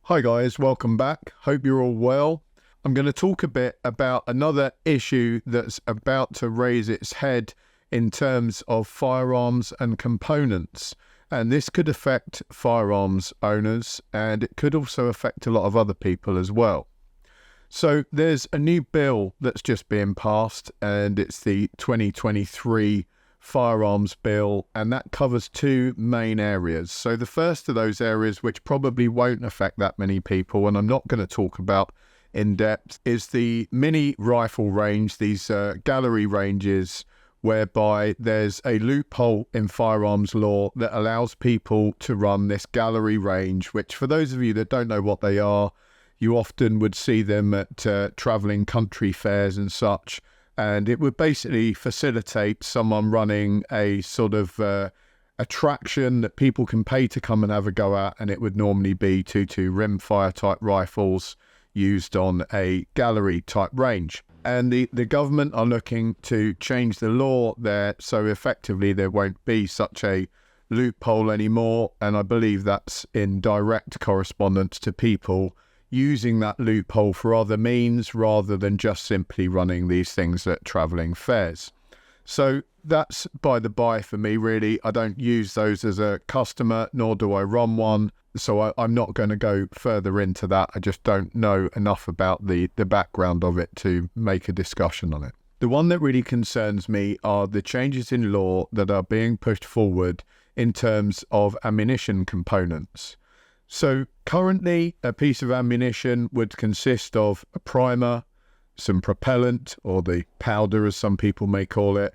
Hi guys, welcome back. Hope you're all well. I'm going to talk a bit about another issue that's about to raise its head in terms of firearms and components. And this could affect firearms owners, and it could also affect a lot of other people as well. So there's a new bill that's just being passed, and it's the 2023 Firearms Bill, and that covers two main areas. So the first of those areas, which probably won't affect that many people, and I'm not going to talk about in depth, is the mini rifle range, these gallery ranges, whereby there's a loophole in firearms law that allows people to run this gallery range, which for those of you that don't know what they are, you often would see them at travelling country fairs and such. And it would basically facilitate someone running a sort of attraction that people can pay to come and have a go at. And it would normally be 2.2 rimfire type rifles used on a gallery type range. And the government are looking to change the law there, so effectively there won't be such a loophole anymore. And I believe that's in direct correspondence to people using that loophole for other means rather than just simply running these things at travelling fairs. So that's by the by for me, really. I don't use those as a customer, nor do I run one. So I'm not going to go further into that. I just don't know enough about the background of it to make a discussion on it. The one that really concerns me are the changes in law that are being pushed forward in terms of ammunition components. So currently, a piece of ammunition would consist of a primer, some propellant, or the powder as some people may call it,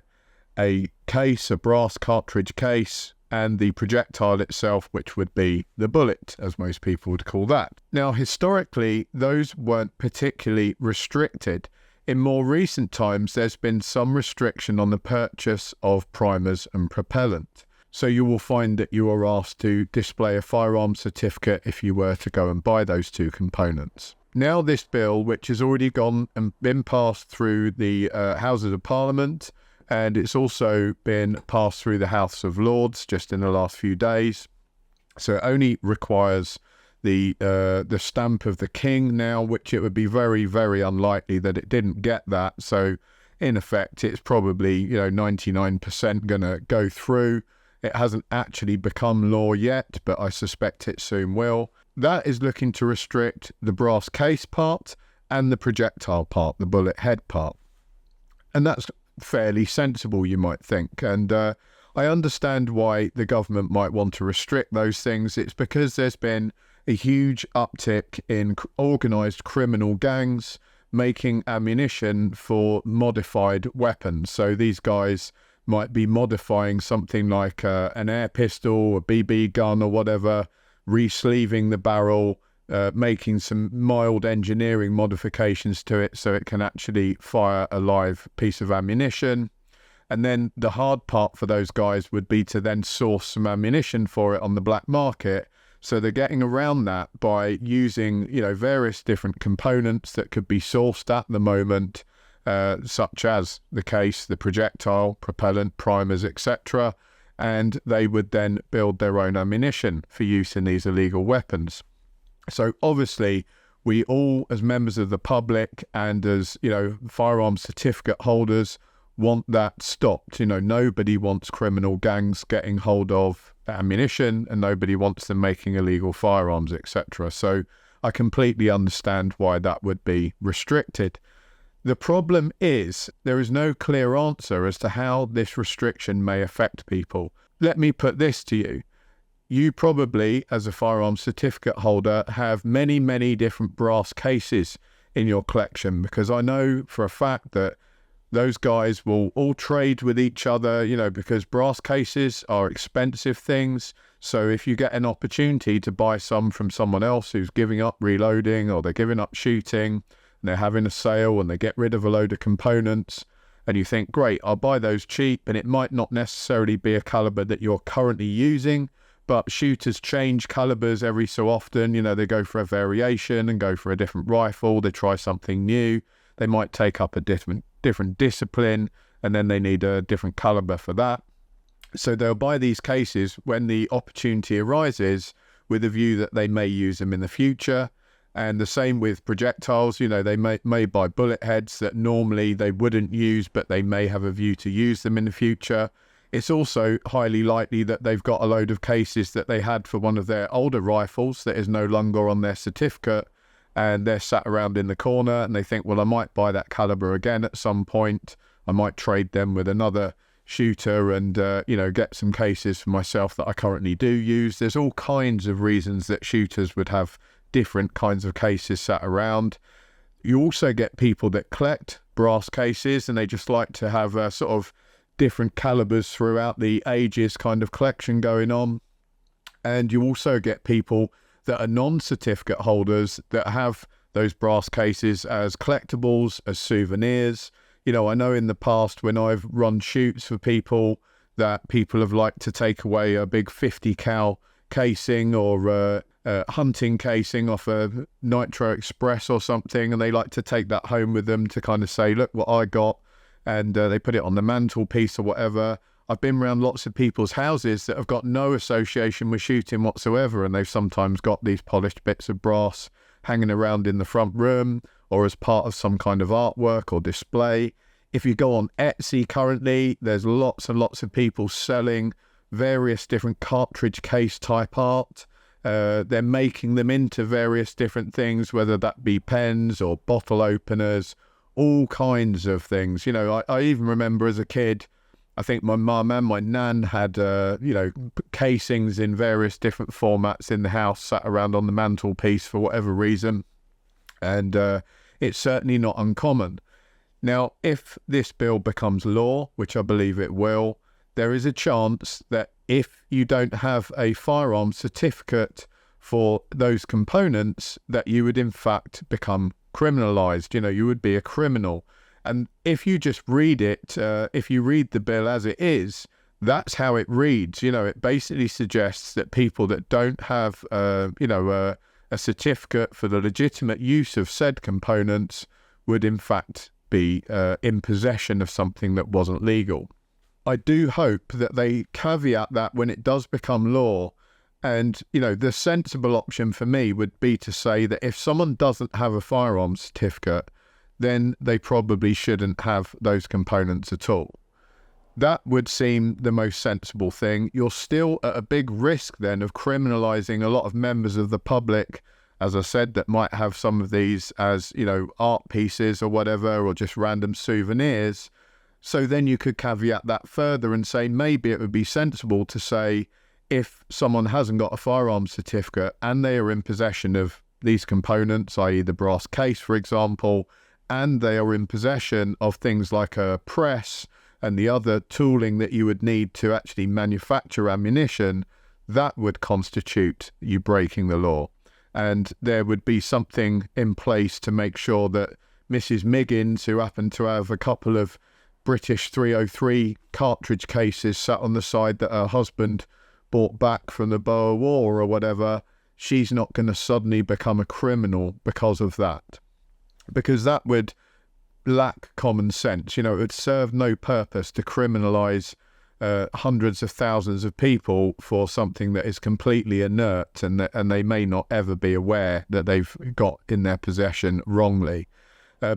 a case, a brass cartridge case, and the projectile itself, which would be the bullet, as most people would call that. Now, historically, those weren't particularly restricted. In more recent times, there's been some restriction on the purchase of primers and propellant. So you will find that you are asked to display a firearms certificate if you were to go and buy those two components. Now this bill, which has already gone and been passed through the Houses of Parliament, and it's also been passed through the House of Lords just in the last few days. So it only requires the stamp of the King now, which it would be very, very unlikely that it didn't get that. So in effect, it's probably 99% going to go through. It hasn't actually become law yet, but I suspect it soon will. That is looking to restrict the brass case part and the projectile part, the bullet head part. And that's fairly sensible, you might think. And I understand why the government might want to restrict those things. It's because there's been a huge uptick in organised criminal gangs making ammunition for modified weapons. So these guys might be modifying something like an air pistol, a BB gun or whatever, re-sleeving the barrel, making some mild engineering modifications to it so it can actually fire a live piece of ammunition. And then the hard part for those guys would be to then source some ammunition for it on the black market. So they're getting around that by using, various different components that could be sourced at the moment, such as the case, the projectile, propellant, primers, etc. And they would then build their own ammunition for use in these illegal weapons. So obviously, we all, as members of the public and as, firearms certificate holders, want that stopped. Nobody wants criminal gangs getting hold of ammunition, and nobody wants them making illegal firearms, etc. So I completely understand why that would be restricted. The problem is there is no clear answer as to how this restriction may affect people. Let me put this to you. You probably, as a firearms certificate holder, have many, many different brass cases in your collection, because I know for a fact that those guys will all trade with each other, because brass cases are expensive things. So if you get an opportunity to buy some from someone else who's giving up reloading, or they're giving up shooting, and they're having a sale and they get rid of a load of components, and you think, great, I'll buy those cheap, and it might not necessarily be a caliber that you're currently using, but shooters change calibers every so often. They go for a variation and go for a different rifle. They try something new. They might take up a different discipline, and then they need a different caliber for that. So they'll buy these cases when the opportunity arises with a view that they may use them in the future. And the same with projectiles. You know, they may buy bullet heads that normally they wouldn't use, but they may have a view to use them in the future. It's also highly likely that they've got a load of cases that they had for one of their older rifles that is no longer on their certificate, and they're sat around in the corner and they think, well, I might buy that caliber again at some point. I might trade them with another shooter and, you know, get some cases for myself that I currently do use. There's all kinds of reasons that shooters would have different kinds of cases sat around. You also get people that collect brass cases and they just like to have a sort of different calibers throughout the ages kind of collection going on. And you also get people that are non-certificate holders that have those brass cases as collectibles, as souvenirs. You know, I know in the past when I've run shoots for people that people have liked to take away a big 50 cal casing or hunting casing off a Nitro Express or something, and they like to take that home with them to kind of say, look what I got, and they put it on the mantelpiece or whatever. I've been around lots of people's houses that have got no association with shooting whatsoever, and they've sometimes got these polished bits of brass hanging around in the front room or as part of some kind of artwork or display. If you go on Etsy currently, there's lots and lots of people selling various different cartridge case type art. They're making them into various different things, whether that be pens or bottle openers, all kinds of things. You know, I even remember as a kid, I think my mum and my nan had, you know, casings in various different formats in the house sat around on the mantelpiece for whatever reason. And it's certainly not uncommon. Now, if this bill becomes law, which I believe it will, there is a chance that if you don't have a firearms certificate for those components, that you would in fact become criminalized. You know, you would be a criminal. And if you just read it, if you read the bill as it is, that's how it reads. You know, it basically suggests that people that don't have, you know, a certificate for the legitimate use of said components would in fact be in possession of something that wasn't legal. I do hope that they caveat that when it does become law. And, you know, the sensible option for me would be to say that if someone doesn't have a firearms certificate, then they probably shouldn't have those components at all. That would seem the most sensible thing. You're still at a big risk then of criminalizing a lot of members of the public, as I said, that might have some of these as, you know, art pieces or whatever, or just random souvenirs. So then you could caveat that further and say maybe it would be sensible to say if someone hasn't got a firearms certificate and they are in possession of these components, i.e. the brass case, for example, and they are in possession of things like a press and the other tooling that you would need to actually manufacture ammunition, that would constitute you breaking the law. And there would be something in place to make sure that Mrs. Miggins, who happened to have a couple of British 303 cartridge cases sat on the side that her husband bought back from the Boer War or whatever, she's not going to suddenly become a criminal because of that. Because that would lack common sense. You know, it would serve no purpose to criminalise hundreds of thousands of people for something that is completely inert and they may not ever be aware that they've got in their possession wrongly.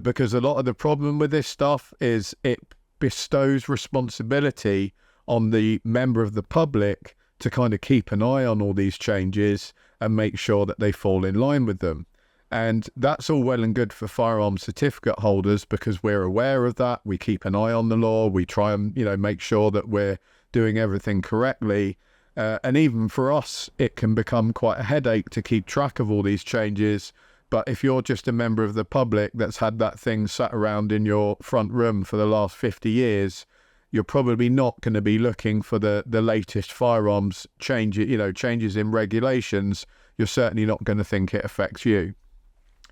Because a lot of the problem with this stuff is it bestows responsibility on the member of the public to kind of keep an eye on all these changes and make sure that they fall in line with them. And that's all well and good for firearms certificate holders because we're aware of that. We keep an eye on the law. We try and, you know, make sure that we're doing everything correctly. And even for us, it can become quite a headache to keep track of all these changes. But if you're just a member of the public that's had that thing sat around in your front room for the last 50 years, you're probably not going to be looking for the latest firearms changes in regulations. You're certainly not going to think it affects you.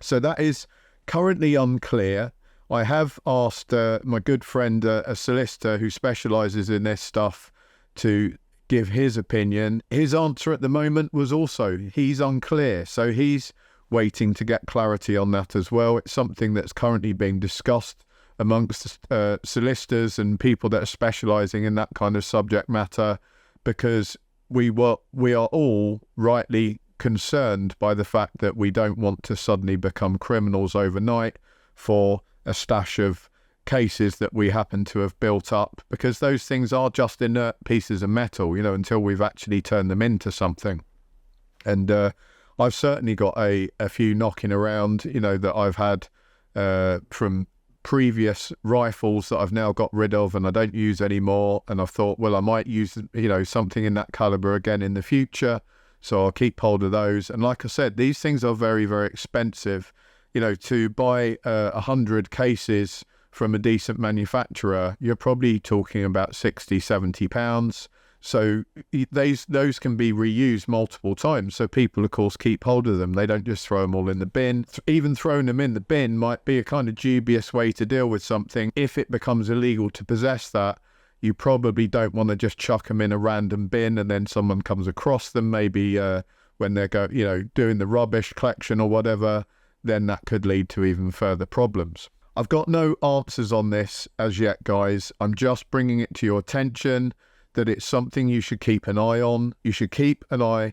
So that is currently unclear. I have asked my good friend, a solicitor who specialises in this stuff, to give his opinion. His answer at the moment was also he's unclear. So he's waiting to get clarity on that as well. It's something that's currently being discussed amongst solicitors and people that are specialising in that kind of subject matter, because we are all rightly concerned by the fact that we don't want to suddenly become criminals overnight for a stash of cases that we happen to have built up, because those things are just inert pieces of metal, you know, until we've actually turned them into something. And I've certainly got a few knocking around, you know, that I've had from previous rifles that I've now got rid of and I don't use anymore, and I've thought, well, I might use, you know, something in that caliber again in the future, so I'll keep hold of those. And like I said, these things are very, very expensive. You know, to buy 100 cases from a decent manufacturer, you're probably talking about £60-70. So those can be reused multiple times. So people, of course, keep hold of them. They don't just throw them all in the bin. Even throwing them in the bin might be a kind of dubious way to deal with something. If it becomes illegal to possess that, you probably don't want to just chuck them in a random bin and then someone comes across them, maybe when they're doing the rubbish collection or whatever. Then that could lead to even further problems. I've got no answers on this as yet, guys. I'm just bringing it to your attention that it's something you should keep an eye on. You should keep an eye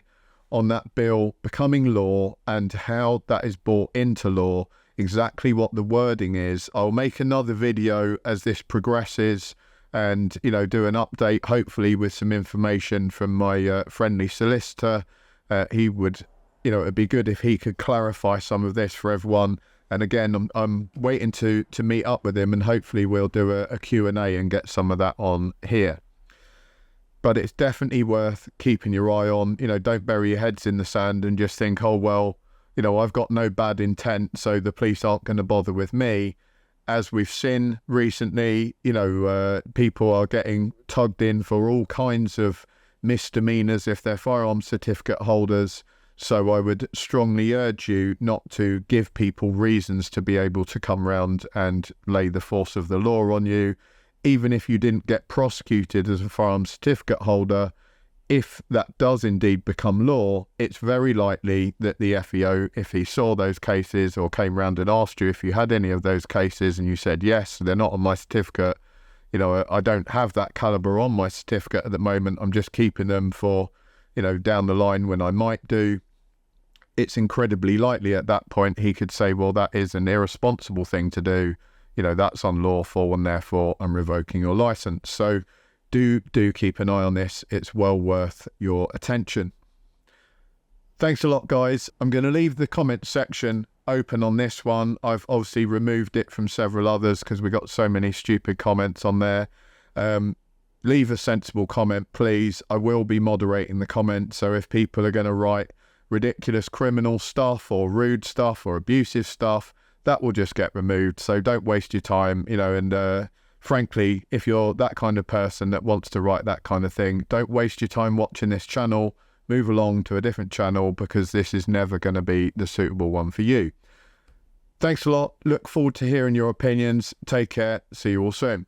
on that bill becoming law and how that is brought into law, exactly what the wording is. I'll make another video as this progresses and, you know, do an update, hopefully with some information from my friendly solicitor. He would, you know, it'd be good if he could clarify some of this for everyone. And again, I'm waiting to meet up with him, and hopefully we'll do a Q&A and get some of that on here. But it's definitely worth keeping your eye on. You know, don't bury your heads in the sand and just think, oh, well, you know, I've got no bad intent, so the police aren't going to bother with me. As we've seen recently, you know, people are getting tugged in for all kinds of misdemeanors if they're firearms certificate holders. So I would strongly urge you not to give people reasons to be able to come round and lay the force of the law on you. Even if you didn't get prosecuted as a firearms certificate holder, if that does indeed become law, it's very likely that the FEO, if he saw those cases or came round and asked you if you had any of those cases and you said, yes, they're not on my certificate, you know, I don't have that caliber on my certificate at the moment, I'm just keeping them for, you know, down the line when I might do. It's incredibly likely at that point he could say, well, that is an irresponsible thing to do. You know, that's unlawful and therefore I'm revoking your license. So do keep an eye on this. It's well worth your attention. Thanks a lot, guys. I'm going to leave the comment section open on this one. I've obviously removed it from several others because we got so many stupid comments on there. Leave a sensible comment, please. I will be moderating the comments. So if people are going to write ridiculous criminal stuff or rude stuff or abusive stuff, that will just get removed. So don't waste your time, you know, and frankly, if you're that kind of person that wants to write that kind of thing, don't waste your time watching this channel. Move along to a different channel because this is never going to be the suitable one for you. Thanks a lot. Look forward to hearing your opinions. Take care. See you all soon.